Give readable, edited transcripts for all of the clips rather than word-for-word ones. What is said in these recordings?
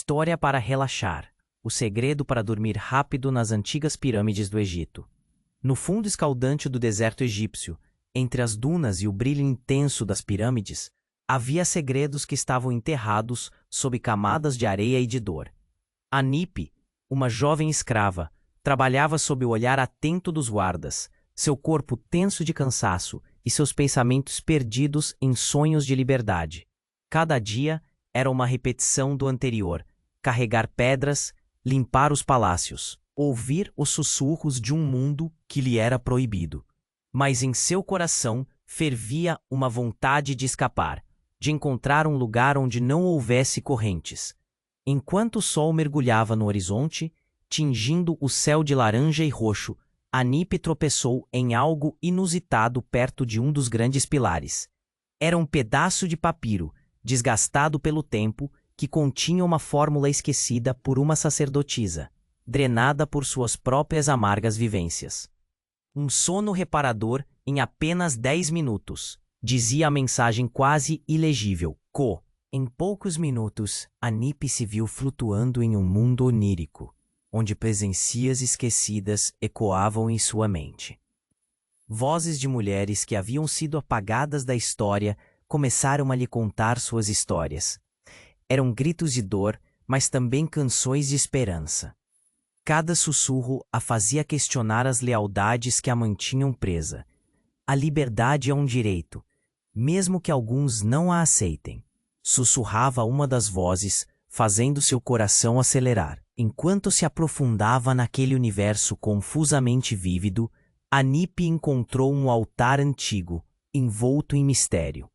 História para relaxar. O segredo para dormir rápido nas antigas pirâmides do Egito. No fundo escaldante do deserto egípcio, entre as dunas e o brilho intenso das pirâmides, havia segredos que estavam enterrados sob camadas de areia e de dor. Anipe, uma jovem escrava, trabalhava sob o olhar atento dos guardas, seu corpo tenso de cansaço e seus pensamentos perdidos em sonhos de liberdade. Cada dia era uma repetição do anterior: carregar pedras, limpar os palácios, ouvir os sussurros de um mundo que lhe era proibido. Mas em seu coração fervia uma vontade de escapar, de encontrar um lugar onde não houvesse correntes. Enquanto o sol mergulhava no horizonte, tingindo o céu de laranja e roxo, Anipe tropeçou em algo inusitado perto de um dos grandes pilares. Era um pedaço de papiro, desgastado pelo tempo, que continha uma fórmula esquecida por uma sacerdotisa, drenada por suas próprias amargas vivências. Um sono reparador em apenas 10 minutos, dizia a mensagem quase ilegível. Em poucos minutos, Anipe se viu flutuando em um mundo onírico, onde presencias esquecidas ecoavam em sua mente. Vozes de mulheres que haviam sido apagadas da história começaram a lhe contar suas histórias. Eram gritos de dor, mas também canções de esperança. Cada sussurro a fazia questionar as lealdades que a mantinham presa. A liberdade é um direito, mesmo que alguns não a aceitem, sussurrava uma das vozes, fazendo seu coração acelerar. Enquanto se aprofundava naquele universo confusamente vívido, Anipe encontrou um altar antigo, envolto em mistério.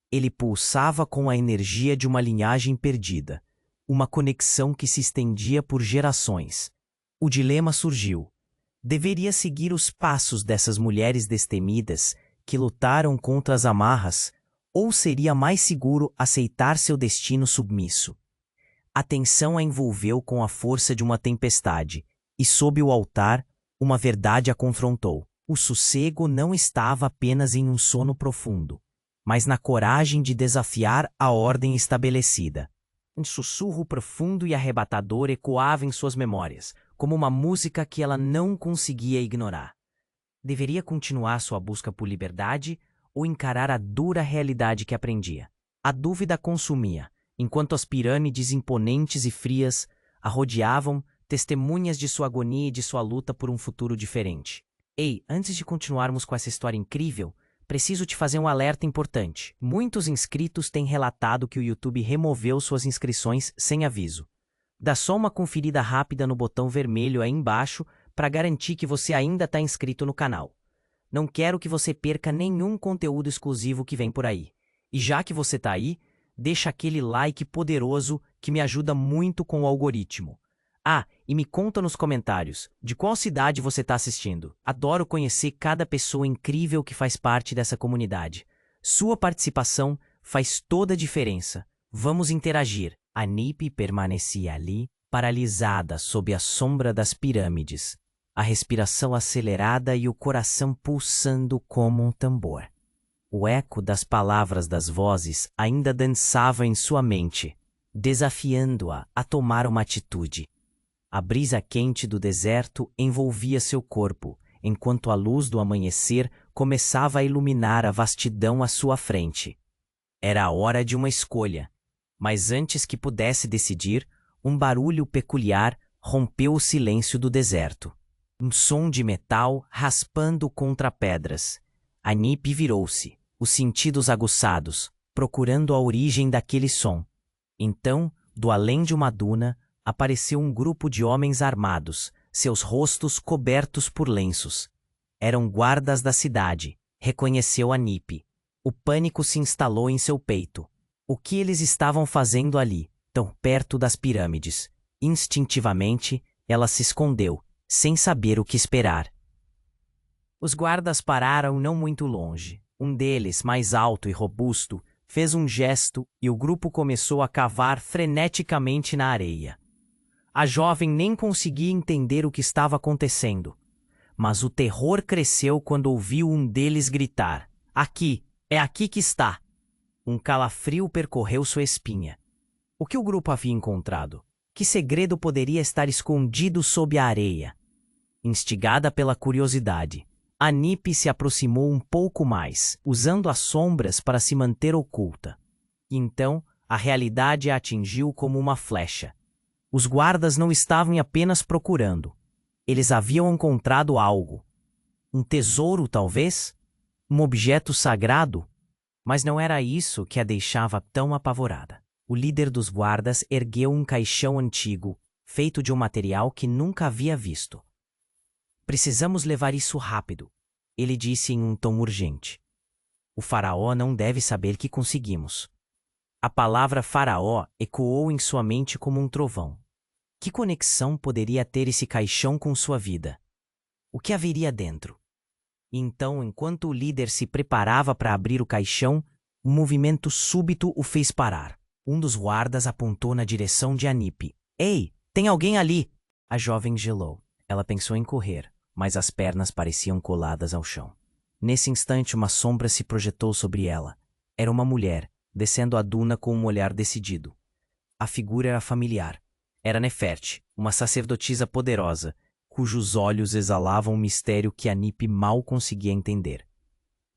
Ele pulsava com a energia de uma linhagem perdida, uma conexão que se estendia por gerações. O dilema surgiu. Deveria seguir os passos dessas mulheres destemidas que lutaram contra as amarras, ou seria mais seguro aceitar seu destino submisso? A tensão a envolveu com a força de uma tempestade, e sob o altar, uma verdade a confrontou. O sossego não estava apenas em um sono profundo, mas na coragem de desafiar a ordem estabelecida. Um sussurro profundo e arrebatador ecoava em suas memórias, como uma música que ela não conseguia ignorar. Deveria continuar sua busca por liberdade ou encarar a dura realidade que aprendia? A dúvida a consumia, enquanto as pirâmides imponentes e frias a rodeavam, testemunhas de sua agonia e de sua luta por um futuro diferente. Ei, antes de continuarmos com essa história incrível, preciso te fazer um alerta importante. Muitos inscritos têm relatado que o YouTube removeu suas inscrições sem aviso. Dá só uma conferida rápida no botão vermelho aí embaixo para garantir que você ainda está inscrito no canal. Não quero que você perca nenhum conteúdo exclusivo que vem por aí. E já que você está aí, deixa aquele like poderoso que me ajuda muito com o algoritmo. Ah, e me conta nos comentários, de qual cidade você está assistindo. Adoro conhecer cada pessoa incrível que faz parte dessa comunidade. Sua participação faz toda a diferença. Vamos interagir. Anipe permanecia ali, paralisada sob a sombra das pirâmides, a respiração acelerada e o coração pulsando como um tambor. O eco das palavras das vozes ainda dançava em sua mente, desafiando-a a tomar uma atitude. A brisa quente do deserto envolvia seu corpo, enquanto a luz do amanhecer começava a iluminar a vastidão à sua frente. Era a hora de uma escolha, mas antes que pudesse decidir, um barulho peculiar rompeu o silêncio do deserto. Um som de metal raspando contra pedras. Anipe virou-se, os sentidos aguçados, procurando a origem daquele som. Então, do além de uma duna, apareceu um grupo de homens armados, seus rostos cobertos por lenços. Eram guardas da cidade, reconheceu Anipe. O pânico se instalou em seu peito. O que eles estavam fazendo ali, tão perto das pirâmides? Instintivamente, ela se escondeu, sem saber o que esperar. Os guardas pararam não muito longe. Um deles, mais alto e robusto, fez um gesto e o grupo começou a cavar freneticamente na areia. A jovem nem conseguia entender o que estava acontecendo, mas o terror cresceu quando ouviu um deles gritar: "Aqui! É aqui que está!" Um calafrio percorreu sua espinha. O que o grupo havia encontrado? Que segredo poderia estar escondido sob a areia? Instigada pela curiosidade, Anipe se aproximou um pouco mais, usando as sombras para se manter oculta. E então, a realidade a atingiu como uma flecha. Os guardas não estavam apenas procurando. Eles haviam encontrado algo. Um tesouro, talvez? Um objeto sagrado? Mas não era isso que a deixava tão apavorada. O líder dos guardas ergueu um caixão antigo, feito de um material que nunca havia visto. Precisamos levar isso rápido, ele disse em um tom urgente. O faraó não deve saber que conseguimos. A palavra faraó ecoou em sua mente como um trovão. Que conexão poderia ter esse caixão com sua vida? O que haveria dentro? E então, enquanto o líder se preparava para abrir o caixão, um movimento súbito o fez parar. Um dos guardas apontou na direção de Anipe. Ei, tem alguém ali! A jovem gelou. Ela pensou em correr, mas as pernas pareciam coladas ao chão. Nesse instante, uma sombra se projetou sobre ela. Era uma mulher, descendo a duna com um olhar decidido. A figura era familiar. Era Neferte, uma sacerdotisa poderosa, cujos olhos exalavam um mistério que Anipe mal conseguia entender.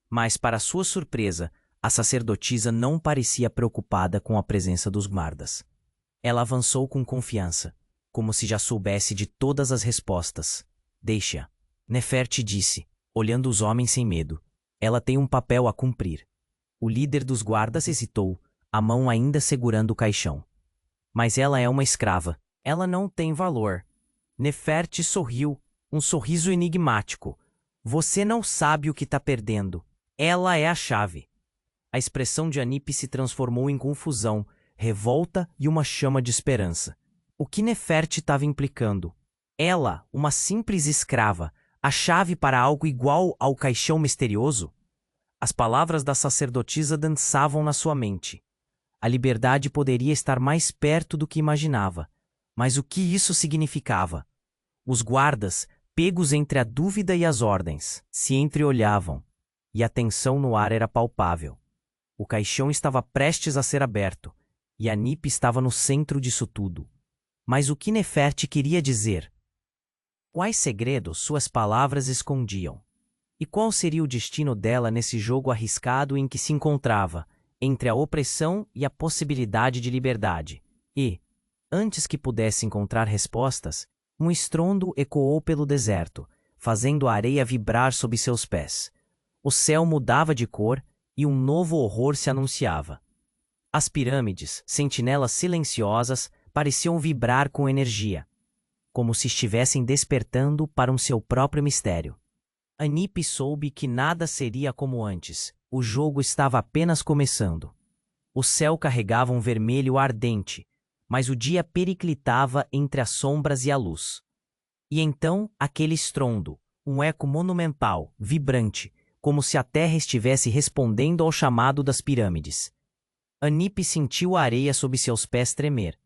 Mas, para sua surpresa, a sacerdotisa não parecia preocupada com a presença dos guardas. Ela avançou com confiança, como se já soubesse de todas as respostas. Deixa, Neferte disse, olhando os homens sem medo. Ela tem um papel a cumprir. O líder dos guardas hesitou, a mão ainda segurando o caixão. Mas ela é uma escrava. Ela não tem valor. Neferte sorriu, um sorriso enigmático. Você não sabe o que está perdendo. Ela é a chave. A expressão de Anipe se transformou em confusão, revolta e uma chama de esperança. O que Neferte estava implicando? Ela, uma simples escrava, a chave para algo igual ao caixão misterioso? As palavras da sacerdotisa dançavam na sua mente. A liberdade poderia estar mais perto do que imaginava. Mas o que isso significava? Os guardas, pegos entre a dúvida e as ordens, se entreolhavam, e a tensão no ar era palpável. O caixão estava prestes a ser aberto, e Anipe estava no centro disso tudo. Mas o que Neferte queria dizer? Quais segredos suas palavras escondiam? E qual seria o destino dela nesse jogo arriscado em que se encontrava, entre a opressão e a possibilidade de liberdade? E, antes que pudesse encontrar respostas, um estrondo ecoou pelo deserto, fazendo a areia vibrar sob seus pés. O céu mudava de cor e um novo horror se anunciava. As pirâmides, sentinelas silenciosas, pareciam vibrar com energia, como se estivessem despertando para um seu próprio mistério. Anipe soube que nada seria como antes. O jogo estava apenas começando. O céu carregava um vermelho ardente, mas o dia periclitava entre as sombras e a luz. E então, aquele estrondo, um eco monumental, vibrante, como se a terra estivesse respondendo ao chamado das pirâmides. Anipe sentiu a areia sob seus pés tremer,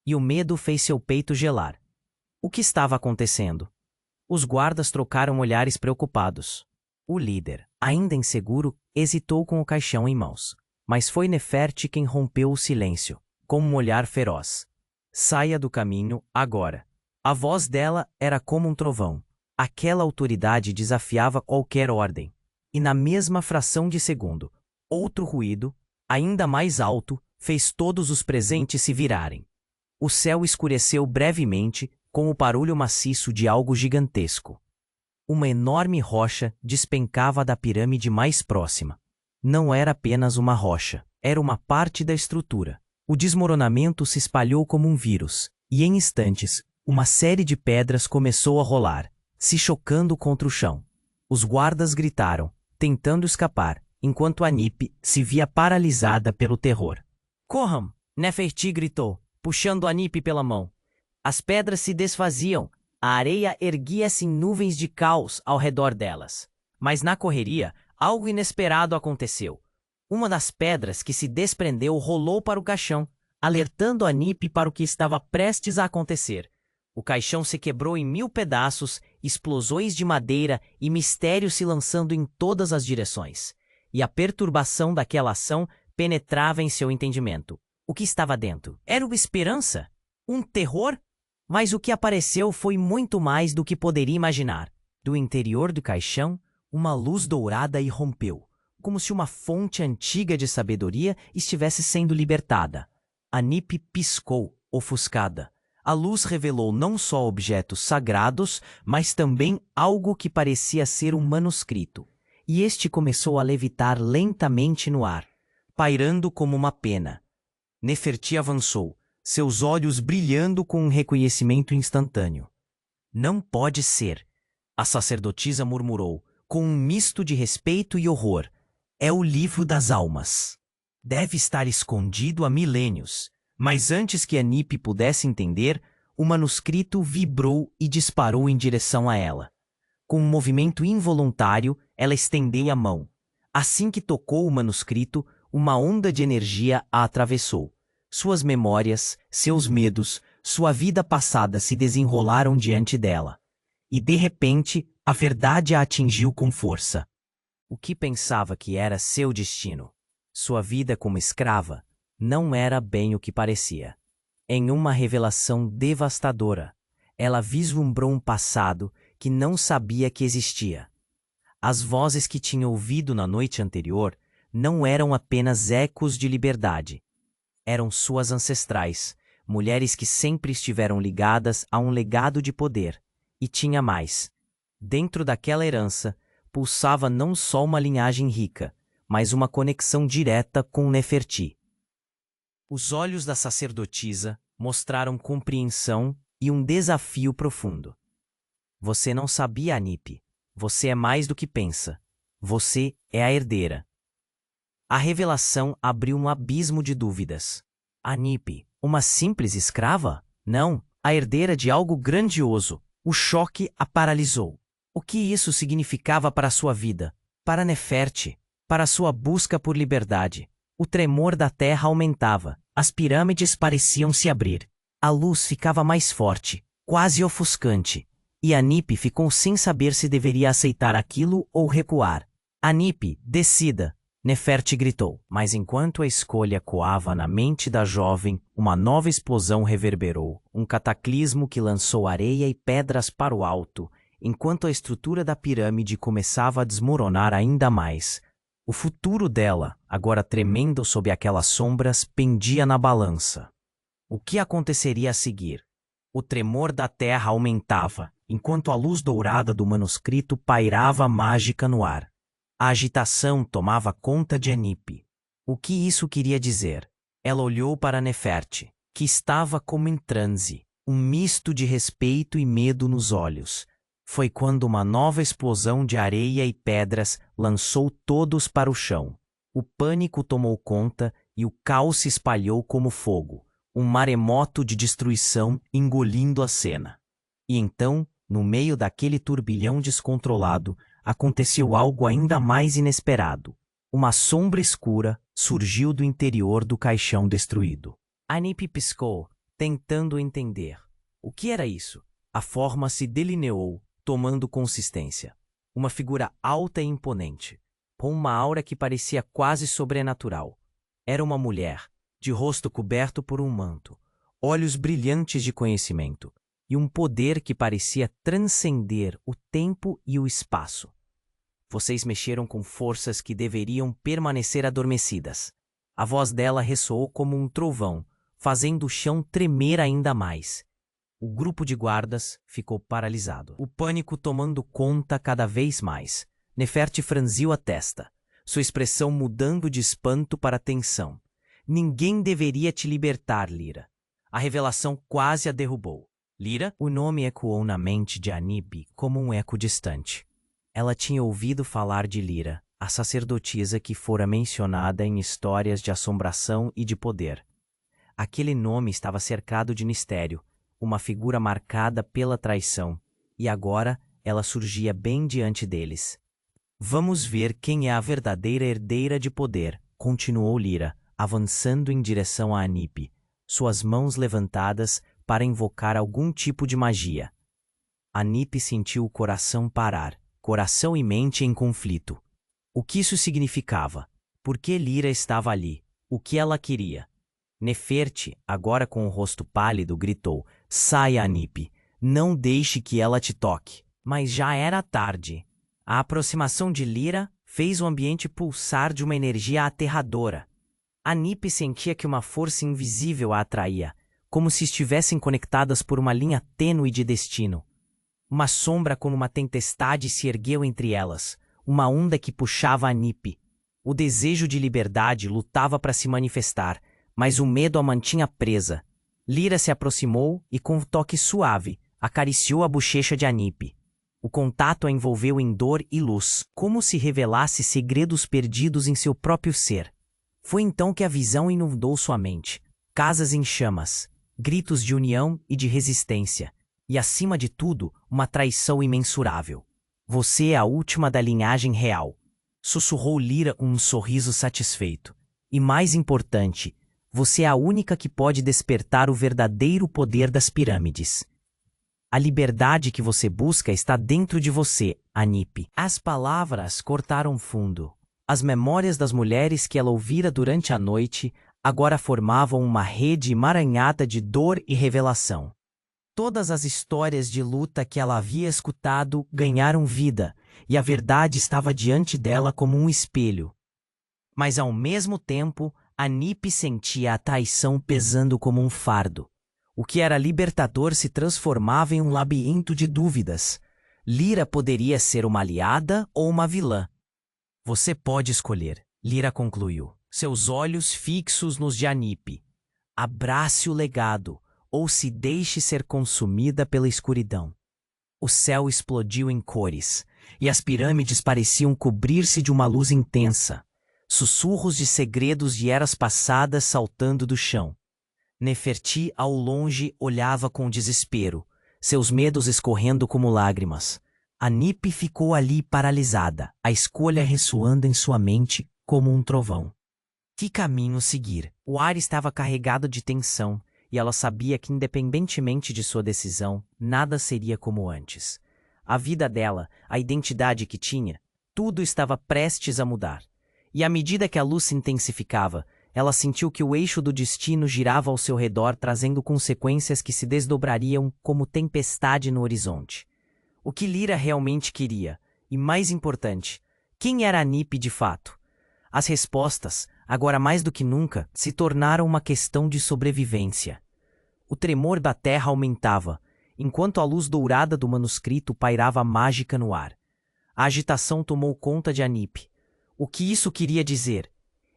e o medo fez seu peito gelar. O que estava acontecendo? Os guardas trocaram olhares preocupados. O líder, ainda inseguro, hesitou com o caixão em mãos. Mas foi Neferte quem rompeu o silêncio, com um olhar feroz. Saia do caminho, agora. A voz dela era como um trovão. Aquela autoridade desafiava qualquer ordem. E na mesma fração de segundo, outro ruído, ainda mais alto, fez todos os presentes se virarem. O céu escureceu brevemente, com o barulho maciço de algo gigantesco. Uma enorme rocha despencava da pirâmide mais próxima. Não era apenas uma rocha, era uma parte da estrutura. O desmoronamento se espalhou como um vírus, e em instantes, uma série de pedras começou a rolar, se chocando contra o chão. Os guardas gritaram, tentando escapar, enquanto Anipe se via paralisada pelo terror. Corram! Neferti gritou, puxando Anipe pela mão. As pedras se desfaziam, a areia erguia-se em nuvens de caos ao redor delas. Mas na correria, algo inesperado aconteceu. Uma das pedras que se desprendeu rolou para o caixão, alertando Anipe para o que estava prestes a acontecer. O caixão se quebrou em 1000 pedaços, explosões de madeira e mistério se lançando em todas as direções. E a perturbação daquela ação penetrava em seu entendimento. O que estava dentro? Era uma esperança? Um terror? Mas o que apareceu foi muito mais do que poderia imaginar. Do interior do caixão, uma luz dourada irrompeu, como se uma fonte antiga de sabedoria estivesse sendo libertada. Anip piscou, ofuscada. A luz revelou não só objetos sagrados, mas também algo que parecia ser um manuscrito. E este começou a levitar lentamente no ar, pairando como uma pena. Neferti avançou, seus olhos brilhando com um reconhecimento instantâneo. Não pode ser, a sacerdotisa murmurou, com um misto de respeito e horror. É o livro das almas. Deve estar escondido há milênios. Mas antes que Anip pudesse entender, o manuscrito vibrou e disparou em direção a ela. Com um movimento involuntário, ela estendeu a mão. Assim que tocou o manuscrito, uma onda de energia a atravessou. Suas memórias, seus medos, sua vida passada se desenrolaram diante dela. E de repente, a verdade a atingiu com força. O que pensava que era seu destino, sua vida como escrava, não era bem o que parecia. Em uma revelação devastadora, ela vislumbrou um passado que não sabia que existia. As vozes que tinha ouvido na noite anterior não eram apenas ecos de liberdade. Eram suas ancestrais, mulheres que sempre estiveram ligadas a um legado de poder. E tinha mais. Dentro daquela herança, pulsava não só uma linhagem rica, mas uma conexão direta com Neferti. Os olhos da sacerdotisa mostraram compreensão e um desafio profundo. Você não sabia, Anip. Você é mais do que pensa. Você é a herdeira. A revelação abriu um abismo de dúvidas. Anip, uma simples escrava? Não, a herdeira de algo grandioso. O choque a paralisou. O que isso significava para sua vida, para Neferti, para sua busca por liberdade? O tremor da terra aumentava, as pirâmides pareciam se abrir. A luz ficava mais forte, quase ofuscante, e Anip ficou sem saber se deveria aceitar aquilo ou recuar. Anip, decida! Neferti gritou, mas enquanto a escolha coava na mente da jovem, uma nova explosão reverberou, um cataclismo que lançou areia e pedras para o alto, enquanto a estrutura da pirâmide começava a desmoronar ainda mais. O futuro dela, agora tremendo sob aquelas sombras, pendia na balança. O que aconteceria a seguir? O tremor da terra aumentava, enquanto a luz dourada do manuscrito pairava mágica no ar. A agitação tomava conta de Anip. O que isso queria dizer? Ela olhou para Neferti, que estava como em transe, um misto de respeito e medo nos olhos. Foi quando uma nova explosão de areia e pedras lançou todos para o chão. O pânico tomou conta e o caos se espalhou como fogo, um maremoto de destruição engolindo a cena. E então, no meio daquele turbilhão descontrolado, aconteceu algo ainda mais inesperado. Uma sombra escura surgiu do interior do caixão destruído. Anip piscou, tentando entender. O que era isso? A forma se delineou, tomando consistência. Uma figura alta e imponente, com uma aura que parecia quase sobrenatural. Era uma mulher, de rosto coberto por um manto, olhos brilhantes de conhecimento, e um poder que parecia transcender o tempo e o espaço. Vocês mexeram com forças que deveriam permanecer adormecidas. A voz dela ressoou como um trovão, fazendo o chão tremer ainda mais. O grupo de guardas ficou paralisado, o pânico tomando conta cada vez mais. Neferti franziu a testa, sua expressão mudando de espanto para tensão. Ninguém deveria te libertar, Lyra. A revelação quase a derrubou. Lyra? O nome ecoou na mente de Anip como um eco distante. Ela tinha ouvido falar de Lyra, a sacerdotisa que fora mencionada em histórias de assombração e de poder. Aquele nome estava cercado de mistério, uma figura marcada pela traição, e agora ela surgia bem diante deles. Vamos ver quem é a verdadeira herdeira de poder, continuou Lyra, avançando em direção a Anip, suas mãos levantadas para invocar algum tipo de magia. Anip sentiu o coração parar, coração e mente em conflito. O que isso significava? Por que Lyra estava ali? O que ela queria? Neferte, agora com o rosto pálido, gritou: Saia, Anipe! Não deixe que ela te toque. Mas já era tarde. A aproximação de Lyra fez o ambiente pulsar de uma energia aterradora. Anipe sentia que uma força invisível a atraía, como se estivessem conectadas por uma linha tênue de destino. Uma sombra como uma tempestade se ergueu entre elas, uma onda que puxava Anipe. O desejo de liberdade lutava para se manifestar, mas o medo a mantinha presa. Lyra se aproximou e, com um toque suave, acariciou a bochecha de Anipe. O contato a envolveu em dor e luz, como se revelasse segredos perdidos em seu próprio ser. Foi então que a visão inundou sua mente. Casas em chamas, gritos de união e de resistência. E, acima de tudo, uma traição imensurável. Você é a última da linhagem real. Sussurrou Lyra com um sorriso satisfeito. E mais importante, você é a única que pode despertar o verdadeiro poder das pirâmides. A liberdade que você busca está dentro de você, Anipe. As palavras cortaram fundo. As memórias das mulheres que ela ouvira durante a noite agora formavam uma rede emaranhada de dor e revelação. Todas as histórias de luta que ela havia escutado ganharam vida, e a verdade estava diante dela como um espelho. Mas ao mesmo tempo, Anipe sentia a traição pesando como um fardo. O que era libertador se transformava em um labirinto de dúvidas. Lyra poderia ser uma aliada ou uma vilã. Você pode escolher, Lyra concluiu, seus olhos fixos nos de Anipe. Abrace o legado, ou se deixe ser consumida pela escuridão. O céu explodiu em cores, e as pirâmides pareciam cobrir-se de uma luz intensa. Sussurros de segredos de eras passadas saltando do chão. Neferti, ao longe, olhava com desespero, seus medos escorrendo como lágrimas. Anipe ficou ali paralisada, a escolha ressoando em sua mente como um trovão. Que caminho seguir? O ar estava carregado de tensão, e ela sabia que, independentemente de sua decisão, nada seria como antes. A vida dela, a identidade que tinha, tudo estava prestes a mudar. E à medida que a luz se intensificava, ela sentiu que o eixo do destino girava ao seu redor, trazendo consequências que se desdobrariam como tempestade no horizonte. O que Lyra realmente queria? E mais importante, quem era Anipe de fato? As respostas, agora mais do que nunca, se tornaram uma questão de sobrevivência. O tremor da terra aumentava, enquanto a luz dourada do manuscrito pairava mágica no ar. A agitação tomou conta de Anipe. O que isso queria dizer?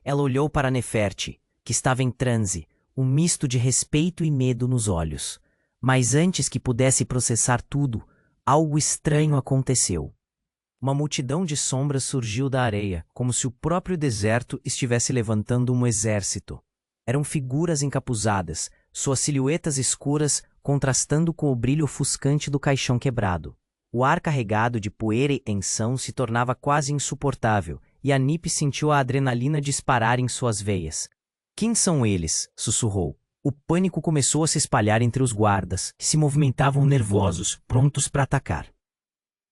Ela olhou para Neferte, que estava em transe, um misto de respeito e medo nos olhos. Mas antes que pudesse processar tudo, algo estranho aconteceu. Uma multidão de sombras surgiu da areia, como se o próprio deserto estivesse levantando um exército. Eram figuras encapuzadas, suas silhuetas escuras contrastando com o brilho ofuscante do caixão quebrado. O ar carregado de poeira e tensão se tornava quase insuportável, e Anipe sentiu a adrenalina disparar em suas veias. Quem são eles? Sussurrou. O pânico começou a se espalhar entre os guardas, que se movimentavam nervosos, prontos para atacar.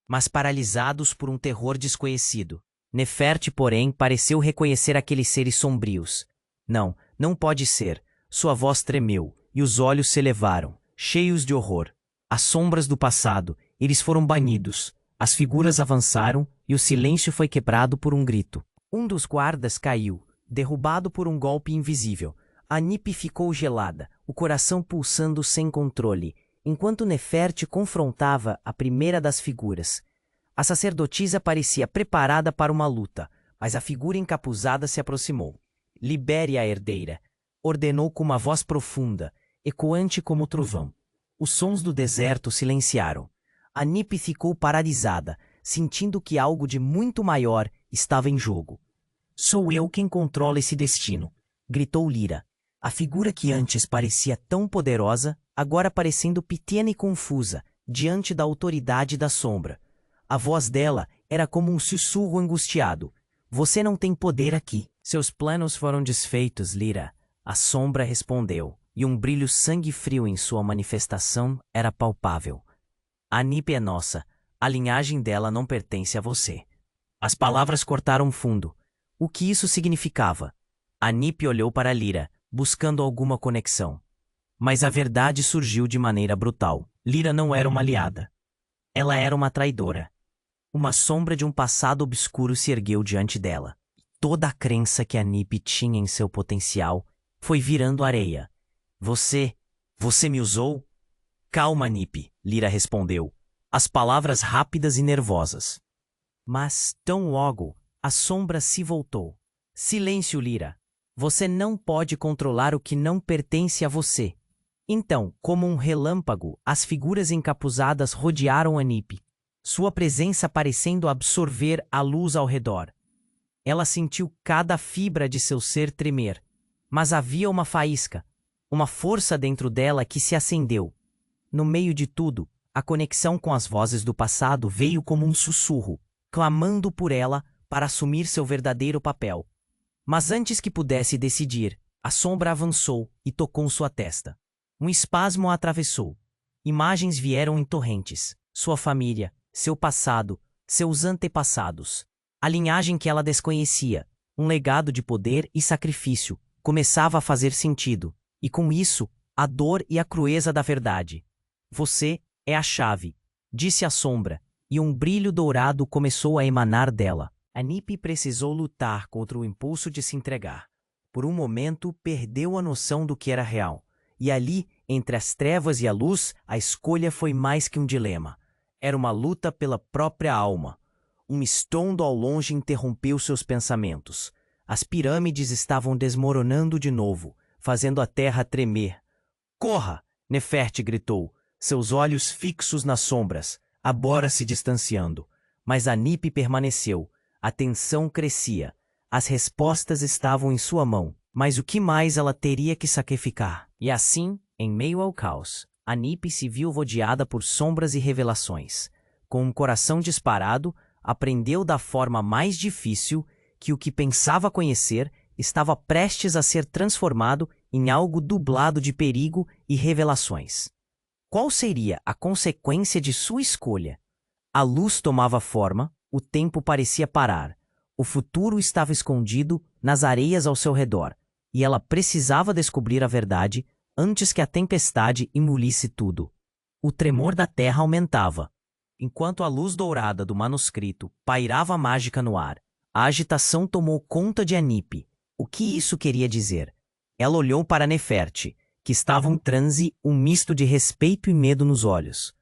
Mas paralisados por um terror desconhecido. Neferte, porém, pareceu reconhecer aqueles seres sombrios. Não, não pode ser. Sua voz tremeu, e os olhos se elevaram, cheios de horror. As sombras do passado, eles foram banidos. As figuras avançaram, e o silêncio foi quebrado por um grito. Um dos guardas caiu, derrubado por um golpe invisível. Anipe ficou gelada, o coração pulsando sem controle, enquanto Neferte confrontava a primeira das figuras. A sacerdotisa parecia preparada para uma luta, mas a figura encapuzada se aproximou. Libere a herdeira, ordenou com uma voz profunda, ecoante como o trovão. Os sons do deserto silenciaram. Anipe ficou paralisada, sentindo que algo de muito maior estava em jogo. Sou eu quem controla esse destino, gritou Lyra. A figura que antes parecia tão poderosa, agora parecendo pequena e confusa, diante da autoridade da sombra. A voz dela era como um sussurro angustiado. Você não tem poder aqui. Seus planos foram desfeitos, Lyra. A sombra respondeu, e um brilho sangue frio em sua manifestação era palpável. Anipe é nossa. A linhagem dela não pertence a você. As palavras cortaram fundo. O que isso significava? Anipe olhou para Lyra, buscando alguma conexão. Mas a verdade surgiu de maneira brutal. Lyra não era uma aliada. Ela era uma traidora. Uma sombra de um passado obscuro se ergueu diante dela. Toda a crença que Anip tinha em seu potencial foi virando areia. Você me usou? Calma, Anip, Lyra respondeu, as palavras rápidas e nervosas. Mas, tão logo, a sombra se voltou. Silêncio, Lyra. Você não pode controlar o que não pertence a você. Então, como um relâmpago, as figuras encapuzadas rodearam Anip, sua presença parecendo absorver a luz ao redor. Ela sentiu cada fibra de seu ser tremer, mas havia uma faísca, uma força dentro dela que se acendeu. No meio de tudo, a conexão com as vozes do passado veio como um sussurro, clamando por ela para assumir seu verdadeiro papel. Mas antes que pudesse decidir, a sombra avançou e tocou sua testa. Um espasmo a atravessou. Imagens vieram em torrentes. Sua família, seu passado, seus antepassados. A linhagem que ela desconhecia, um legado de poder e sacrifício, começava a fazer sentido. E com isso, a dor e a crueza da verdade. Você é a chave, disse a sombra, e um brilho dourado começou a emanar dela. Anip precisou lutar contra o impulso de se entregar. Por um momento, perdeu a noção do que era real. E ali, entre as trevas e a luz, a escolha foi mais que um dilema. Era uma luta pela própria alma. Um estrondo ao longe interrompeu seus pensamentos. As pirâmides estavam desmoronando de novo, fazendo a terra tremer. Corra! Neferte gritou, seus olhos fixos nas sombras, agora se distanciando. Mas Anip permaneceu. A tensão crescia. As respostas estavam em sua mão. Mas o que mais ela teria que sacrificar? E assim, em meio ao caos, Anip se viu rodeada por sombras e revelações. Com um coração disparado, aprendeu da forma mais difícil que o que pensava conhecer estava prestes a ser transformado em algo dublado de perigo e revelações. Qual seria a consequência de sua escolha? A luz tomava forma, o tempo parecia parar. O futuro estava escondido nas areias ao seu redor, e ela precisava descobrir a verdade antes que a tempestade engolisse tudo. O tremor da terra aumentava. Enquanto a luz dourada do manuscrito pairava mágica no ar, a agitação tomou conta de Anip. O que isso queria dizer? Ela olhou para Neferte, que estava em transe, um misto de respeito e medo nos olhos.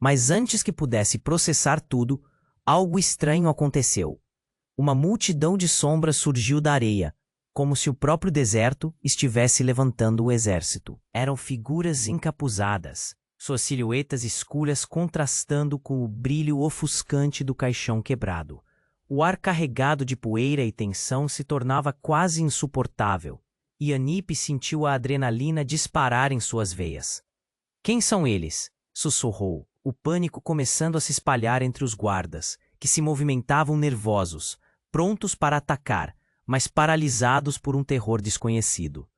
Mas antes que pudesse processar tudo, algo estranho aconteceu. Uma multidão de sombras surgiu da areia, como se o próprio deserto estivesse levantando o exército. Eram figuras encapuzadas, suas silhuetas escuras contrastando com o brilho ofuscante do caixão quebrado. O ar carregado de poeira e tensão se tornava quase insuportável, e Anip sentiu a adrenalina disparar em suas veias. Quem são eles? Sussurrou, o pânico começando a se espalhar entre os guardas, que se movimentavam nervosos, prontos para atacar, mas paralisados por um terror desconhecido.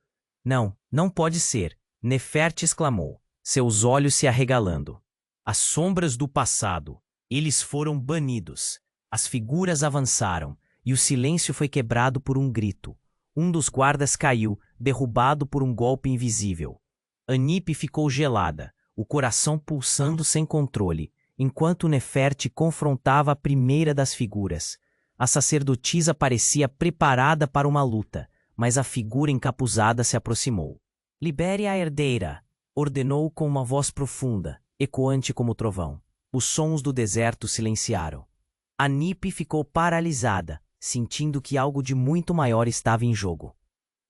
Não pode ser, Neferte exclamou, seus olhos se arregalando. As sombras do passado, eles foram banidos. As figuras avançaram, e o silêncio foi quebrado por um grito. Um dos guardas caiu, derrubado por um golpe invisível. Anip ficou gelada, o coração pulsando sem controle, enquanto Neferte confrontava a primeira das figuras. A sacerdotisa parecia preparada para uma luta, mas a figura encapuzada se aproximou. Libere a herdeira, ordenou com uma voz profunda, ecoante como trovão. Os sons do deserto silenciaram. Anip ficou paralisada, sentindo que algo de muito maior estava em jogo.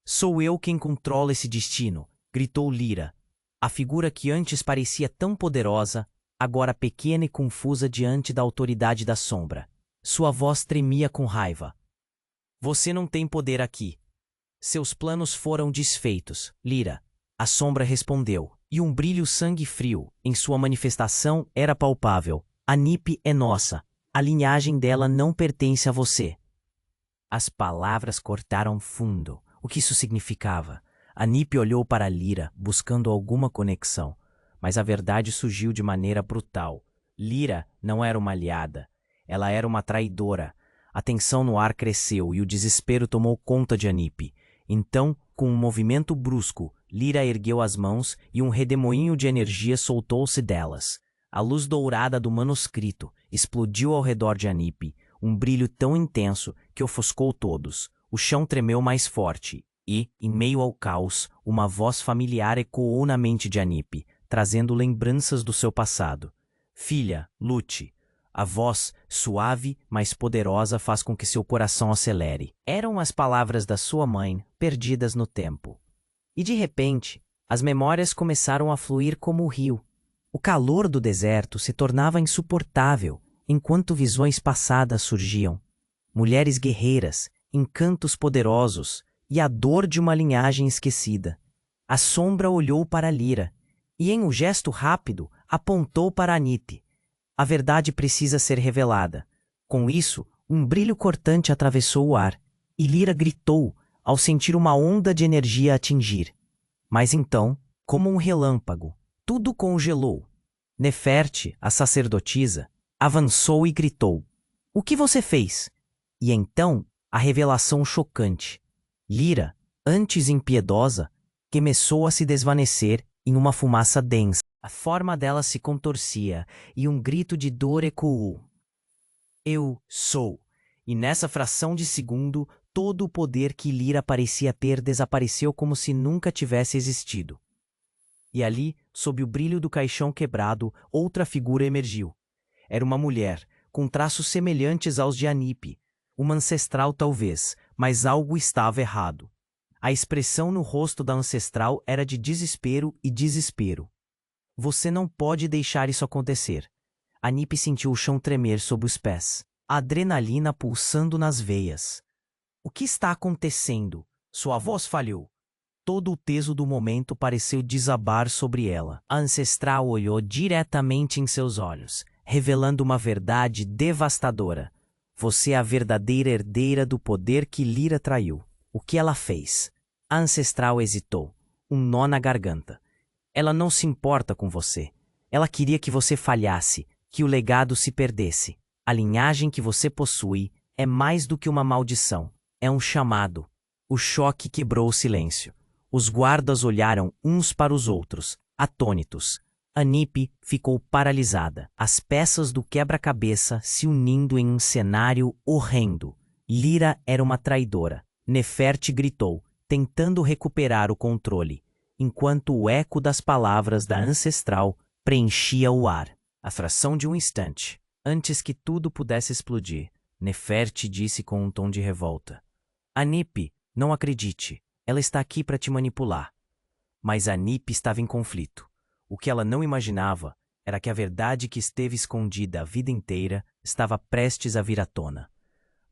Sou eu quem controla esse destino, gritou Lyra. A figura que antes parecia tão poderosa, agora pequena e confusa diante da autoridade da sombra. Sua voz tremia com raiva. Você não tem poder aqui. Seus planos foram desfeitos, Lyra. A sombra respondeu, e um brilho sangue-frio em sua manifestação era palpável. Anip é nossa. A linhagem dela não pertence a você. As palavras cortaram fundo. O que isso significava? Anip olhou para Lyra, buscando alguma conexão. Mas a verdade surgiu de maneira brutal. Lyra não era uma aliada. Ela era uma traidora. A tensão no ar cresceu e o desespero tomou conta de Anip. Então, com um movimento brusco, Lyra ergueu as mãos e um redemoinho de energia soltou-se delas. A luz dourada do manuscrito explodiu ao redor de Anipe, um brilho tão intenso que ofuscou todos. O chão tremeu mais forte e, em meio ao caos, uma voz familiar ecoou na mente de Anipe, trazendo lembranças do seu passado. Filha, lute. A voz, suave, mas poderosa, faz com que seu coração acelere. Eram as palavras da sua mãe, perdidas no tempo. E de repente, as memórias começaram a fluir como o rio. O calor do deserto se tornava insuportável, enquanto visões passadas surgiam. Mulheres guerreiras, encantos poderosos e a dor de uma linhagem esquecida. A sombra olhou para Lyra e, em um gesto rápido, apontou para Anipe. A verdade precisa ser revelada. Com isso, um brilho cortante atravessou o ar, e Lyra gritou ao sentir uma onda de energia atingir. Mas então, como um relâmpago, tudo congelou. Neferte, a sacerdotisa, avançou e gritou: "O que você fez?" E então, a revelação chocante. Lyra, antes impiedosa, começou a se desvanecer em uma fumaça densa. A forma dela se contorcia e um grito de dor ecoou. "Eu sou." E nessa fração de segundo, todo o poder que Lyra parecia ter desapareceu como se nunca tivesse existido. E ali, sob o brilho do caixão quebrado, outra figura emergiu. Era uma mulher, com traços semelhantes aos de Anipe. Uma ancestral talvez, mas algo estava errado. A expressão no rosto da ancestral era de desespero e desespero. "Você não pode deixar isso acontecer." Anipe sentiu o chão tremer sob os pés, a adrenalina pulsando nas veias. "O que está acontecendo?" Sua voz falhou. Todo o peso do momento pareceu desabar sobre ela. A ancestral olhou diretamente em seus olhos, revelando uma verdade devastadora. "Você é a verdadeira herdeira do poder que Lyra traiu." O que ela fez? A ancestral hesitou, um nó na garganta. "Ela não se importa com você. Ela queria que você falhasse, que o legado se perdesse. A linhagem que você possui é mais do que uma maldição. É um chamado." O choque quebrou o silêncio. Os guardas olharam uns para os outros, atônitos. Anipe ficou paralisada, as peças do quebra-cabeça se unindo em um cenário horrendo. Lyra era uma traidora. Neferte gritou, tentando recuperar o controle, enquanto o eco das palavras da ancestral preenchia o ar. A fração de um instante, antes que tudo pudesse explodir, Neferte disse com um tom de revolta: "Anipe, não acredite. Ela está aqui para te manipular." Mas Anipe estava em conflito. O que ela não imaginava era que a verdade que esteve escondida a vida inteira estava prestes a vir à tona.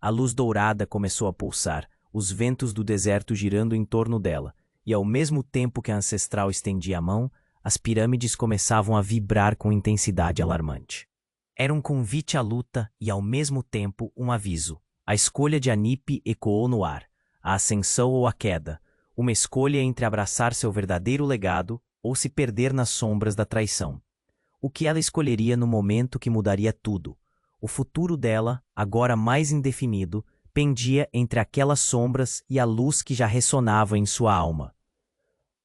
A luz dourada começou a pulsar, os ventos do deserto girando em torno dela, e ao mesmo tempo que a ancestral estendia a mão, as pirâmides começavam a vibrar com intensidade alarmante. Era um convite à luta e, ao mesmo tempo, um aviso. A escolha de Anipe ecoou no ar. A ascensão ou a queda. Uma escolha entre abraçar seu verdadeiro legado ou se perder nas sombras da traição. O que ela escolheria no momento que mudaria tudo? O futuro dela, agora mais indefinido, pendia entre aquelas sombras e a luz que já ressonava em sua alma.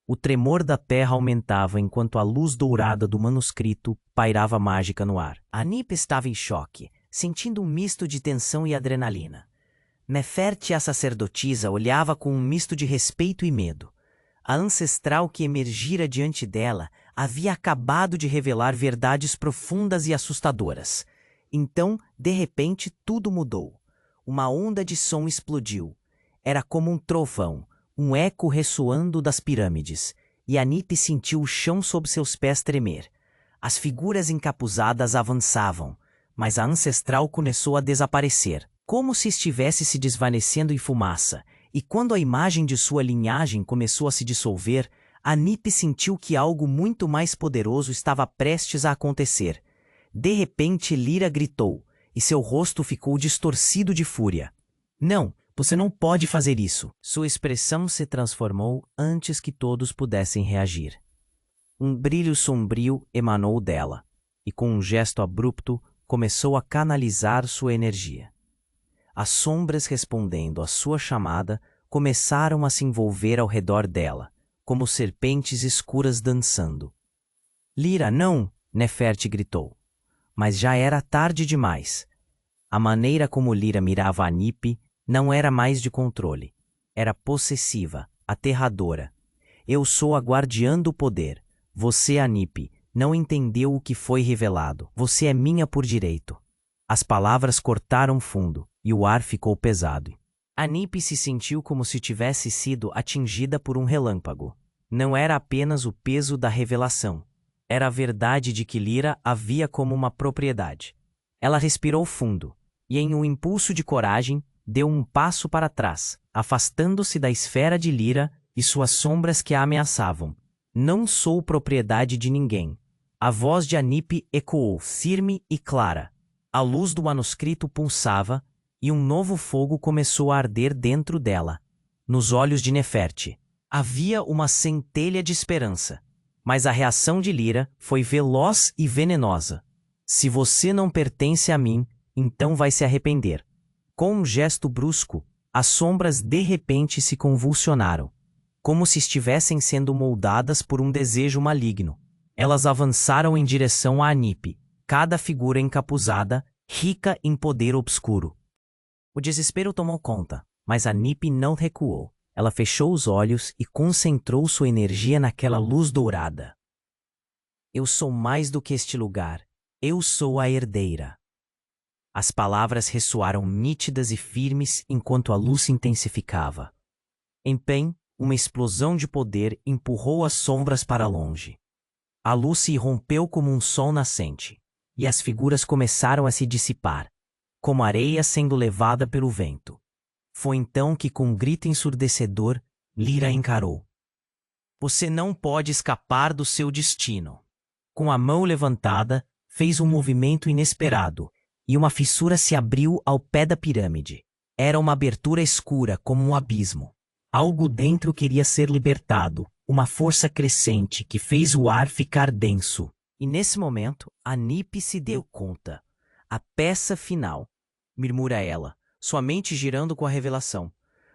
O tremor da terra aumentava enquanto a luz dourada do manuscrito pairava mágica no ar. Anipe estava em choque, sentindo um misto de tensão e adrenalina. Neferte, a sacerdotisa, olhava com um misto de respeito e medo. A ancestral que emergira diante dela havia acabado de revelar verdades profundas e assustadoras. Então, de repente, tudo mudou. Uma onda de som explodiu. Era como um trovão, um eco ressoando das pirâmides, e Anipe sentiu o chão sob seus pés tremer. As figuras encapuzadas avançavam, mas a ancestral começou a desaparecer, como se estivesse se desvanecendo em fumaça, e quando a imagem de sua linhagem começou a se dissolver, Anipe sentiu que algo muito mais poderoso estava prestes a acontecer. De repente, Lyra gritou, e seu rosto ficou distorcido de fúria. "Não, você não pode fazer isso." Sua expressão se transformou antes que todos pudessem reagir. Um brilho sombrio emanou dela, e com um gesto abrupto, começou a canalizar sua energia. As sombras respondendo à sua chamada começaram a se envolver ao redor dela, como serpentes escuras dançando. Lyra, não! Neferte gritou. Mas já era tarde demais. A maneira como Lyra mirava Anipe não era mais de controle. Era possessiva, aterradora. Eu sou a guardiã do poder. Você, Anipe, não entendeu o que foi revelado. Você é minha por direito. As palavras cortaram fundo, e o ar ficou pesado. Anipe se sentiu como se tivesse sido atingida por um relâmpago. Não era apenas o peso da revelação. Era a verdade de que Lyra a via como uma propriedade. Ela respirou fundo, e em um impulso de coragem, deu um passo para trás, afastando-se da esfera de Lyra e suas sombras que a ameaçavam. Não sou propriedade de ninguém. A voz de Anipe ecoou, firme e clara. A luz do manuscrito pulsava, e um novo fogo começou a arder dentro dela. Nos olhos de Neferte, havia uma centelha de esperança. Mas a reação de Lyra foi veloz e venenosa. Se você não pertence a mim, então vai se arrepender. Com um gesto brusco, as sombras de repente se convulsionaram, como se estivessem sendo moldadas por um desejo maligno. Elas avançaram em direção a Anipe, cada figura encapuzada, rica em poder obscuro. O desespero tomou conta, mas Anipe não recuou. Ela fechou os olhos e concentrou sua energia naquela luz dourada. Eu sou mais do que este lugar. Eu sou a herdeira. As palavras ressoaram nítidas e firmes enquanto a luz se intensificava. Empenho, uma explosão de poder empurrou as sombras para longe. A luz se irrompeu como um sol nascente, e as figuras começaram a se dissipar, como areia sendo levada pelo vento. Foi então que, com um grito ensurdecedor, Lyra encarou. Você não pode escapar do seu destino. Com a mão levantada, fez um movimento inesperado, e uma fissura se abriu ao pé da pirâmide. Era uma abertura escura, como um abismo. Algo dentro queria ser libertado, uma força crescente que fez o ar ficar denso. E nesse momento, Anipe se deu conta. A peça final, murmura ela, sua mente girando com a revelação.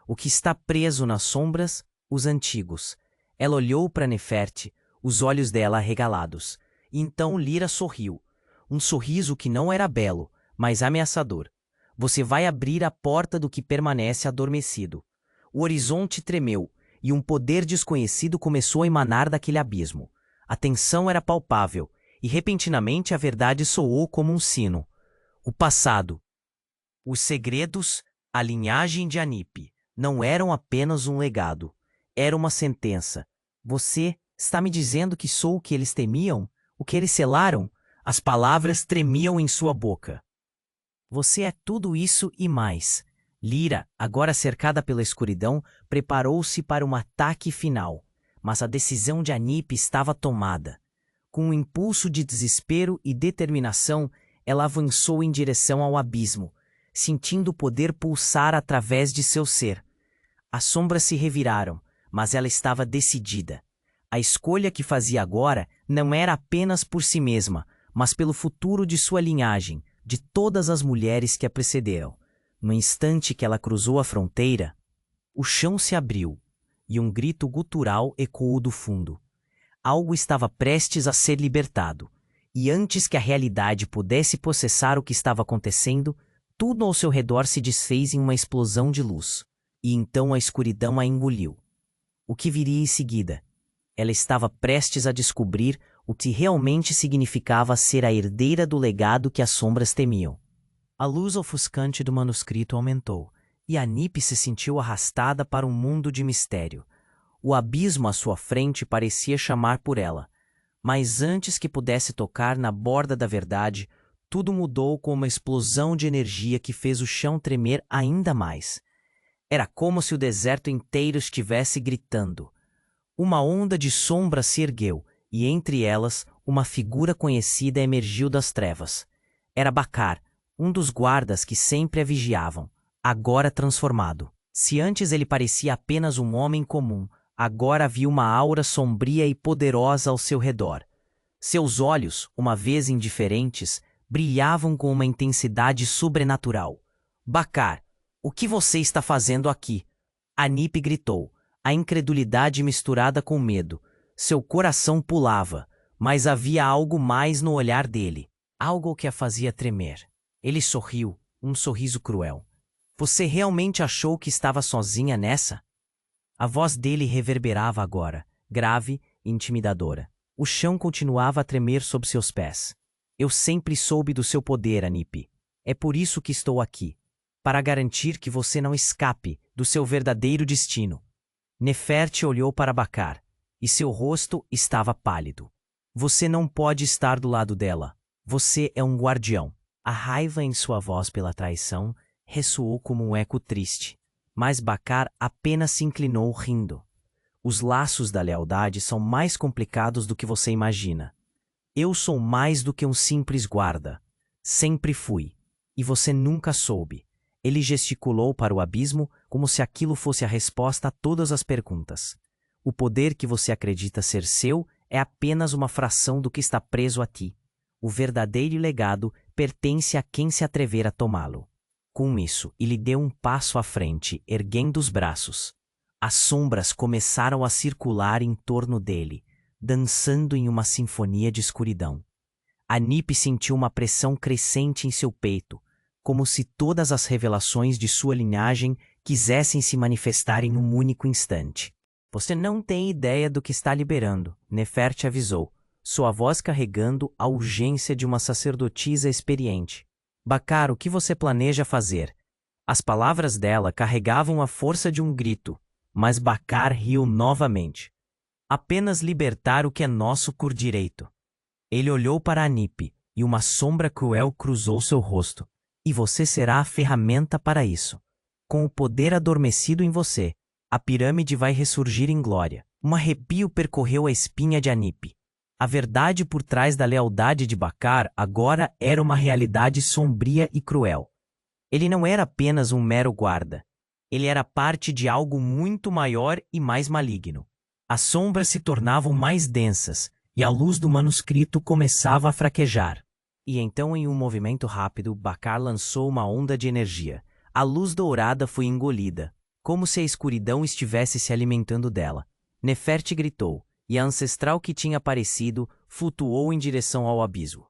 O que está preso nas sombras, os antigos. Ela olhou para Neferte, os olhos dela arregalados. E então Lyra sorriu. Um sorriso que não era belo, mas ameaçador. Você vai abrir a porta do que permanece adormecido. O horizonte tremeu, e um poder desconhecido começou a emanar daquele abismo. A tensão era palpável, e repentinamente a verdade soou como um sino. O passado. Os segredos, a linhagem de Anipe, não eram apenas um legado. Era uma sentença. Você está me dizendo que sou o que eles temiam? O que eles selaram? As palavras tremiam em sua boca. Você é tudo isso e mais. Lyra, agora cercada pela escuridão, preparou-se para um ataque final. Mas a decisão de Anipe estava tomada. Com um impulso de desespero e determinação, ela avançou em direção ao abismo, sentindo o poder pulsar através de seu ser. As sombras se reviraram, mas ela estava decidida. A escolha que fazia agora não era apenas por si mesma, mas pelo futuro de sua linhagem, de todas as mulheres que a precederam. No instante que ela cruzou a fronteira, o chão se abriu, e um grito gutural ecoou do fundo. Algo estava prestes a ser libertado, e antes que a realidade pudesse processar o que estava acontecendo, tudo ao seu redor se desfez em uma explosão de luz, e então a escuridão a engoliu. O que viria em seguida? Ela estava prestes a descobrir o que realmente significava ser a herdeira do legado que as sombras temiam. A luz ofuscante do manuscrito aumentou, e Anipe se sentiu arrastada para um mundo de mistério. O abismo à sua frente parecia chamar por ela, mas antes que pudesse tocar na borda da verdade, tudo mudou com uma explosão de energia que fez o chão tremer ainda mais. Era como se o deserto inteiro estivesse gritando. Uma onda de sombras se ergueu, e entre elas, uma figura conhecida emergiu das trevas. Era Bacar, um dos guardas que sempre a vigiavam, agora transformado. Se antes ele parecia apenas um homem comum, agora havia uma aura sombria e poderosa ao seu redor. Seus olhos, uma vez indiferentes, brilhavam com uma intensidade sobrenatural. Bacar, o que você está fazendo aqui? Anipe gritou, a incredulidade misturada com medo. Seu coração pulava, mas havia algo mais no olhar dele, algo que a fazia tremer. Ele sorriu, um sorriso cruel. Você realmente achou que estava sozinha nessa? A voz dele reverberava agora, grave e intimidadora. O chão continuava a tremer sob seus pés. Eu sempre soube do seu poder, Anipe. É por isso que estou aqui. Para garantir que você não escape do seu verdadeiro destino. Nefertiti olhou para Bacar, e seu rosto estava pálido. Você não pode estar do lado dela. Você é um guardião. A raiva em sua voz pela traição ressoou como um eco triste. Mas Bacar apenas se inclinou rindo. Os laços da lealdade são mais complicados do que você imagina. Eu sou mais do que um simples guarda. Sempre fui. E você nunca soube. Ele gesticulou para o abismo como se aquilo fosse a resposta a todas as perguntas. O poder que você acredita ser seu é apenas uma fração do que está preso a ti. O verdadeiro legado pertence a quem se atrever a tomá-lo. Com isso, ele deu um passo à frente, erguendo os braços. As sombras começaram a circular em torno dele, dançando em uma sinfonia de escuridão. Anipe sentiu uma pressão crescente em seu peito, como se todas as revelações de sua linhagem quisessem se manifestar em um único instante. Você não tem ideia do que está liberando, Nefertiti avisou, sua voz carregando a urgência de uma sacerdotisa experiente. Bacar, o que você planeja fazer? As palavras dela carregavam a força de um grito, mas Bacar riu novamente. Apenas libertar o que é nosso por direito. Ele olhou para Anipe, e uma sombra cruel cruzou seu rosto. E você será a ferramenta para isso. Com o poder adormecido em você, a pirâmide vai ressurgir em glória. Um arrepio percorreu a espinha de Anipe. A verdade por trás da lealdade de Bacar agora era uma realidade sombria e cruel. Ele não era apenas um mero guarda. Ele era parte de algo muito maior e mais maligno. As sombras se tornavam mais densas, e a luz do manuscrito começava a fraquejar. E então, em um movimento rápido, Bacar lançou uma onda de energia. A luz dourada foi engolida, como se a escuridão estivesse se alimentando dela. Nefertiti gritou, e a ancestral que tinha aparecido flutuou em direção ao abismo.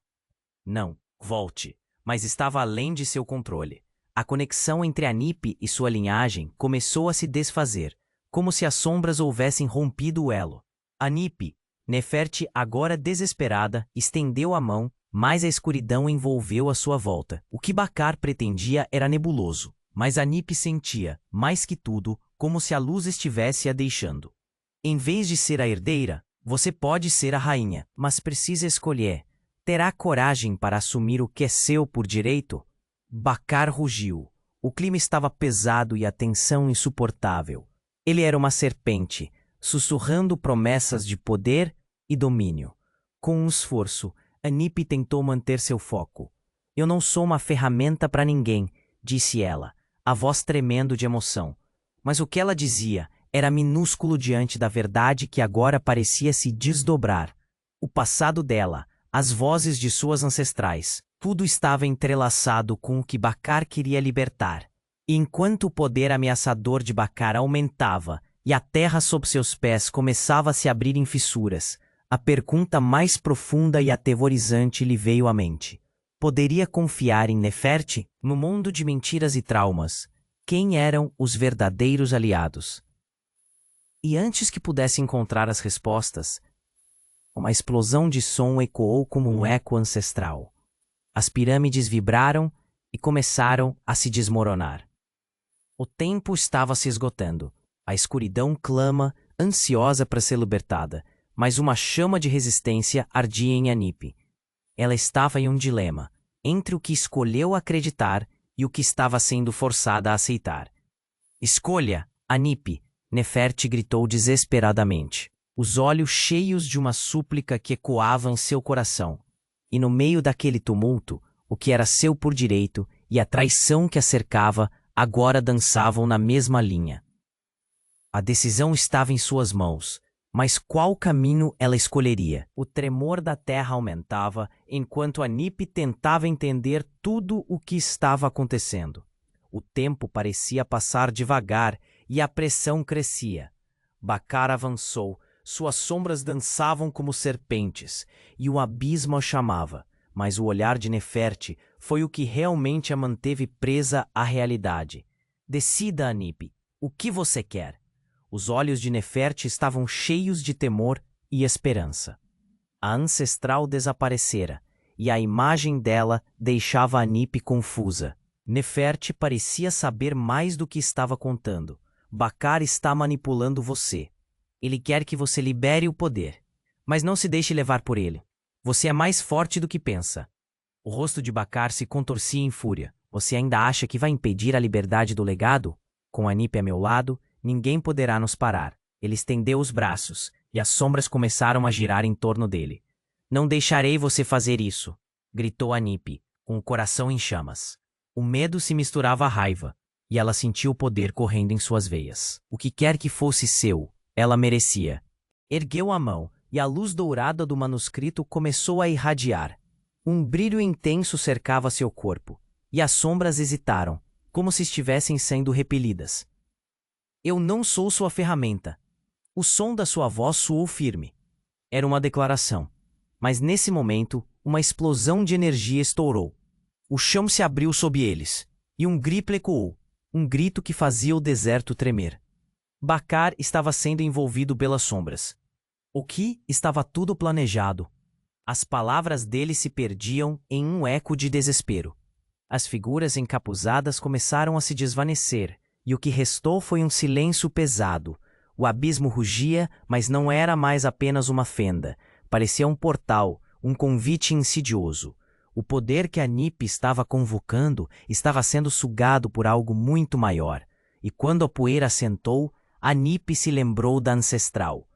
Não, volte, mas estava além de seu controle. A conexão entre Anipe e sua linhagem começou a se desfazer, como se as sombras houvessem rompido o elo. Anipe, Nefertiti, agora desesperada, estendeu a mão, mas a escuridão envolveu a sua volta. O que Bacar pretendia era nebuloso, mas Anipe sentia, mais que tudo, como se a luz estivesse a deixando. Em vez de ser a herdeira, você pode ser a rainha, mas precisa escolher. Terá coragem para assumir o que é seu por direito? Bacar rugiu. O clima estava pesado e a tensão insuportável. Ele era uma serpente, sussurrando promessas de poder e domínio. Com um esforço, Anipe tentou manter seu foco. Eu não sou uma ferramenta para ninguém, disse ela, a voz tremendo de emoção. Mas o que ela dizia era minúsculo diante da verdade que agora parecia se desdobrar. O passado dela, as vozes de suas ancestrais, tudo estava entrelaçado com o que Bacar queria libertar. E enquanto o poder ameaçador de Bacar aumentava e a terra sob seus pés começava a se abrir em fissuras, a pergunta mais profunda e aterrorizante lhe veio à mente. Poderia confiar em Nefertiti? No mundo de mentiras e traumas, quem eram os verdadeiros aliados? E antes que pudesse encontrar as respostas, uma explosão de som ecoou como um eco ancestral. As pirâmides vibraram e começaram a se desmoronar. O tempo estava se esgotando. A escuridão clama, ansiosa para ser libertada, mas uma chama de resistência ardia em Anipe. Ela estava em um dilema, entre o que escolheu acreditar e o que estava sendo forçada a aceitar. Escolha, Anipe! Nefertiti gritou desesperadamente, os olhos cheios de uma súplica que ecoava em seu coração. E no meio daquele tumulto, o que era seu por direito e a traição que a cercava agora dançavam na mesma linha. A decisão estava em suas mãos, mas qual caminho ela escolheria? O tremor da terra aumentava enquanto Anipe tentava entender tudo o que estava acontecendo. O tempo parecia passar devagar e a pressão crescia. Bakar avançou, suas sombras dançavam como serpentes, e o abismo a chamava, mas o olhar de Neferte foi o que realmente a manteve presa à realidade. Decida, Anipe, o que você quer? Os olhos de Neferte estavam cheios de temor e esperança. A ancestral desaparecera, e a imagem dela deixava Anipe confusa. Neferte parecia saber mais do que estava contando. Bakar está manipulando você. Ele quer que você libere o poder. Mas não se deixe levar por ele. Você é mais forte do que pensa. O rosto de Bakar se contorcia em fúria. Você ainda acha que vai impedir a liberdade do legado? Com Anipe a meu lado, ninguém poderá nos parar. Ele estendeu os braços, e as sombras começaram a girar em torno dele. Não deixarei você fazer isso, gritou Anipe, com o coração em chamas. O medo se misturava à raiva, e ela sentia o poder correndo em suas veias. O que quer que fosse seu, ela merecia. Ergueu a mão, e a luz dourada do manuscrito começou a irradiar. Um brilho intenso cercava seu corpo, e as sombras hesitaram, como se estivessem sendo repelidas. Eu não sou sua ferramenta. O som da sua voz soou firme. Era uma declaração. Mas nesse momento, uma explosão de energia estourou. O chão se abriu sob eles, e um grito ecoou, um grito que fazia o deserto tremer. Bakar estava sendo envolvido pelas sombras. O que estava tudo planejado. As palavras dele se perdiam em um eco de desespero. As figuras encapuzadas começaram a se desvanecer, e o que restou foi um silêncio pesado. O abismo rugia, mas não era mais apenas uma fenda. Parecia um portal, um convite insidioso. O poder que Anipe estava convocando estava sendo sugado por algo muito maior. E quando a poeira assentou, Anipe se lembrou da ancestral.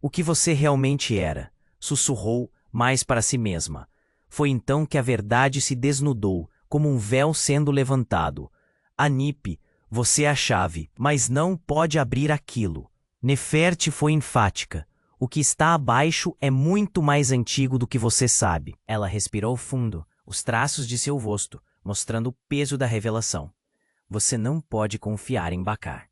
O que você realmente era? Sussurrou, mais para si mesma. Foi então que a verdade se desnudou, como um véu sendo levantado. Anipe, você é a chave, mas não pode abrir aquilo. Neferte foi enfática. O que está abaixo é muito mais antigo do que você sabe. Ela respirou fundo, os traços de seu rosto, mostrando o peso da revelação. Você não pode confiar em Bakar.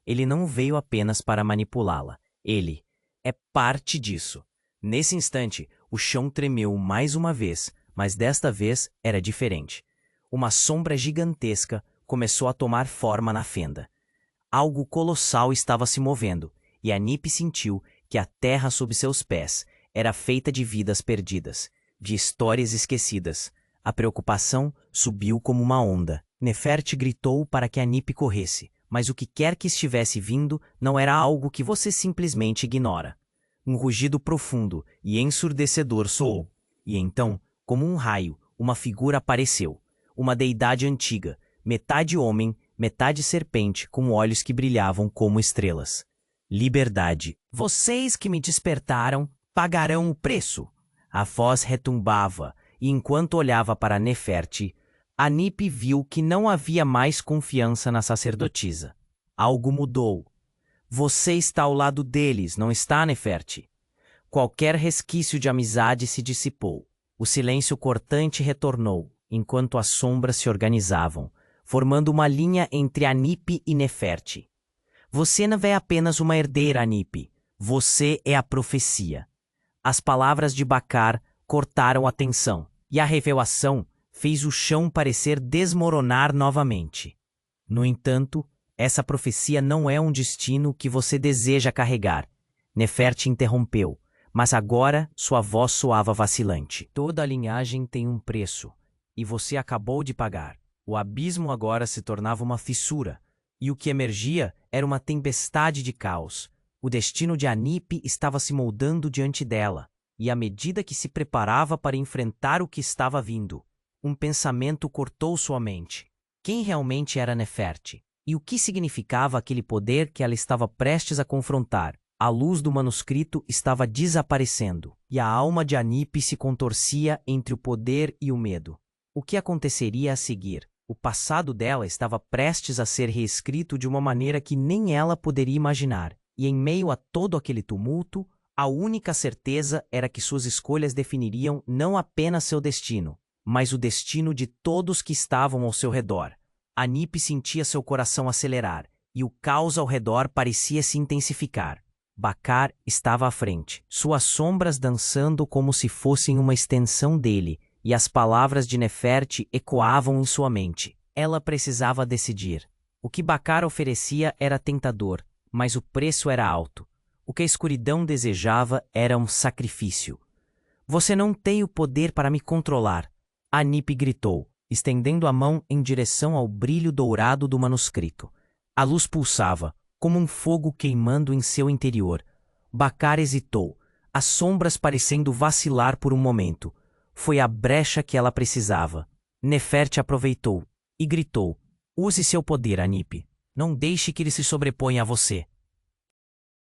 Ele não veio apenas para manipulá-la. Ele é parte disso. Nesse instante, o chão tremeu mais uma vez, mas desta vez era diferente. Uma sombra gigantesca começou a tomar forma na fenda. Algo colossal estava se movendo, e Anipe sentiu que a terra sob seus pés era feita de vidas perdidas, de histórias esquecidas. A preocupação subiu como uma onda. Neferte gritou para que Anipe corresse, mas o que quer que estivesse vindo não era algo que você simplesmente ignora. Um rugido profundo e ensurdecedor soou, e então, como um raio, uma figura apareceu. Uma deidade antiga, metade homem, metade serpente, com olhos que brilhavam como estrelas. Liberdade. Vocês que me despertaram pagarão o preço. A voz retumbava, e enquanto olhava para Neferte, Anipe viu que não havia mais confiança na sacerdotisa. Algo mudou. Você está ao lado deles, não está, Neferte? Qualquer resquício de amizade se dissipou. O silêncio cortante retornou, enquanto as sombras se organizavam, formando uma linha entre Anipe e Neferte. Você não é apenas uma herdeira, Anipe. Você é a profecia. As palavras de Bakar cortaram a tensão, e a revelação fez o chão parecer desmoronar novamente. No entanto, essa profecia não é um destino que você deseja carregar. Neferte interrompeu, mas agora sua voz soava vacilante. Toda a linhagem tem um preço, e você acabou de pagar. O abismo agora se tornava uma fissura, e o que emergia era uma tempestade de caos. O destino de Anipe estava se moldando diante dela, e à medida que se preparava para enfrentar o que estava vindo, um pensamento cortou sua mente. Quem realmente era Neferte? E o que significava aquele poder que ela estava prestes a confrontar? A luz do manuscrito estava desaparecendo, e a alma de Anipe se contorcia entre o poder e o medo. O que aconteceria a seguir? O passado dela estava prestes a ser reescrito de uma maneira que nem ela poderia imaginar, e em meio a todo aquele tumulto, a única certeza era que suas escolhas definiriam não apenas seu destino, mas o destino de todos que estavam ao seu redor. Anipe sentia seu coração acelerar, e o caos ao redor parecia se intensificar. Bacar estava à frente, suas sombras dançando como se fossem uma extensão dele, e as palavras de Neferte ecoavam em sua mente. Ela precisava decidir. O que Bacar oferecia era tentador, mas o preço era alto. O que a escuridão desejava era um sacrifício. Você não tem o poder para me controlar, Anip gritou, estendendo a mão em direção ao brilho dourado do manuscrito. A luz pulsava, como um fogo queimando em seu interior. Bacar hesitou, as sombras parecendo vacilar por um momento. Foi a brecha que ela precisava. Neferte aproveitou e gritou: use seu poder, Anip. Não deixe que ele se sobreponha a você.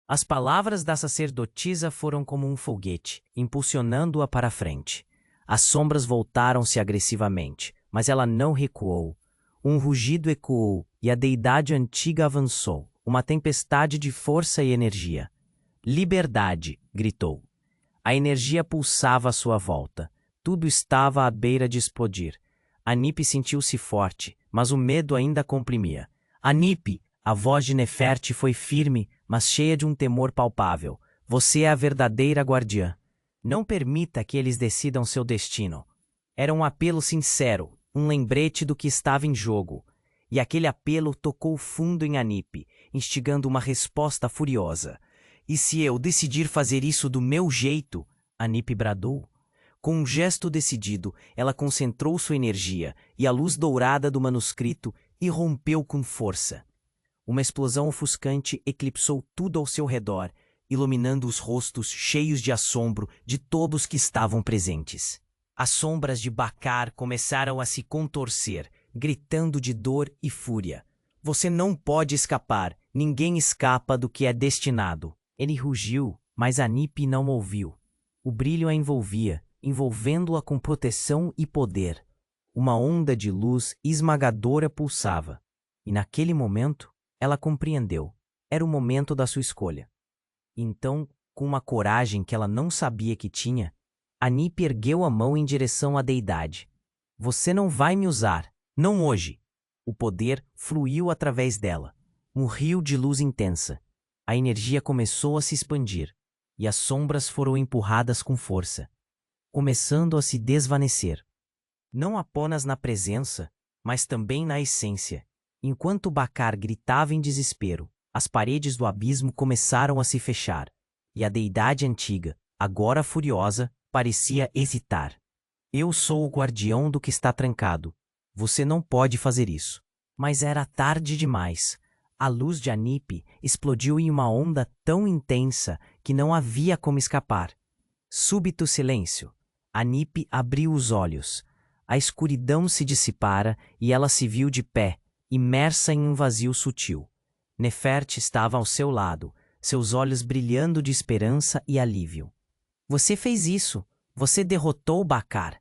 As palavras da sacerdotisa foram como um foguete, impulsionando-a para a frente. As sombras voltaram-se agressivamente, mas ela não recuou. Um rugido ecoou e a deidade antiga avançou, uma tempestade de força e energia. Liberdade! Gritou. A energia pulsava à sua volta. Tudo estava à beira de explodir. Anip sentiu-se forte, mas o medo ainda a comprimia. Anip! A voz de Neferte foi firme, mas cheia de um temor palpável. Você é a verdadeira guardiã. Não permita que eles decidam seu destino. Era um apelo sincero, um lembrete do que estava em jogo. E aquele apelo tocou fundo em Anip, instigando uma resposta furiosa. E se eu decidir fazer isso do meu jeito? Anip bradou. Com um gesto decidido, ela concentrou sua energia e a luz dourada do manuscrito irrompeu com força. Uma explosão ofuscante eclipsou tudo ao seu redor, iluminando os rostos cheios de assombro de todos que estavam presentes. As sombras de Bacar começaram a se contorcer, gritando de dor e fúria. Você não pode escapar, ninguém escapa do que é destinado. Ele rugiu, mas Anip não ouviu. O brilho a envolvia, envolvendo-a com proteção e poder. Uma onda de luz esmagadora pulsava. E naquele momento, ela compreendeu. Era o momento da sua escolha. Então, com uma coragem que ela não sabia que tinha, Anip ergueu a mão em direção à deidade. Você não vai me usar, não hoje. O poder fluiu através dela, um rio de luz intensa. A energia começou a se expandir, e as sombras foram empurradas com força, começando a se desvanecer. Não apenas na presença, mas também na essência. Enquanto Bacar gritava em desespero, as paredes do abismo começaram a se fechar, e a deidade antiga, agora furiosa, parecia hesitar. Eu sou o guardião do que está trancado. Você não pode fazer isso. Mas era tarde demais. A luz de Anip explodiu em uma onda tão intensa que não havia como escapar. Súbito silêncio. Anip abriu os olhos. A escuridão se dissipara e ela se viu de pé, imersa em um vazio sutil. Neferte estava ao seu lado, seus olhos brilhando de esperança e alívio. Você fez isso. Você derrotou Bacar.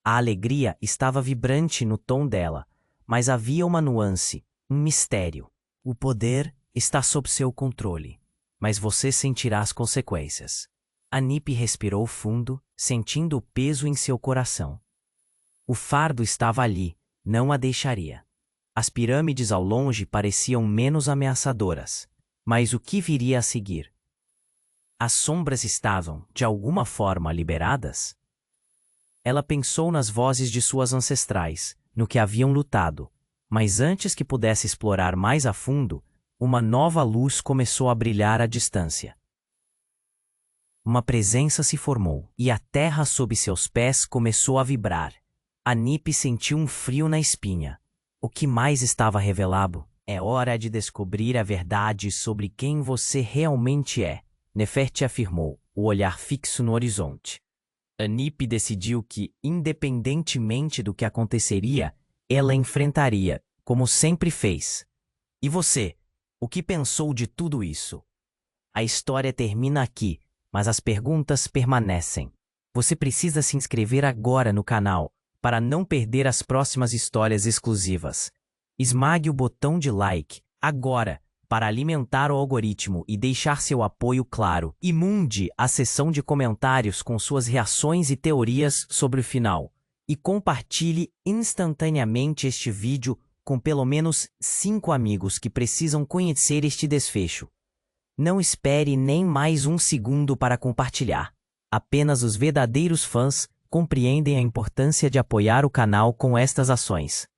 A alegria estava vibrante no tom dela, mas havia uma nuance, um mistério. O poder está sob seu controle, mas você sentirá as consequências. Anip respirou fundo, sentindo o peso em seu coração. O fardo estava ali, não a deixaria. As pirâmides ao longe pareciam menos ameaçadoras, mas o que viria a seguir? As sombras estavam, de alguma forma, liberadas? Ela pensou nas vozes de suas ancestrais, no que haviam lutado, mas antes que pudesse explorar mais a fundo, uma nova luz começou a brilhar à distância. Uma presença se formou, e a terra sob seus pés começou a vibrar. Anip sentiu um frio na espinha. O que mais estava revelado? É hora de descobrir a verdade sobre quem você realmente é, Neferte afirmou, o olhar fixo no horizonte. Anip decidiu que, independentemente do que aconteceria, ela enfrentaria, como sempre fez. E você, o que pensou de tudo isso? A história termina aqui, mas as perguntas permanecem. Você precisa se inscrever agora no canal, para não perder as próximas histórias exclusivas. Esmague o botão de like, agora, para alimentar o algoritmo e deixar seu apoio claro. E inunde a seção de comentários com suas reações e teorias sobre o final. E compartilhe instantaneamente este vídeo com pelo menos 5 amigos que precisam conhecer este desfecho. Não espere nem mais um segundo para compartilhar. Apenas os verdadeiros fãs compreendem a importância de apoiar o canal com estas ações.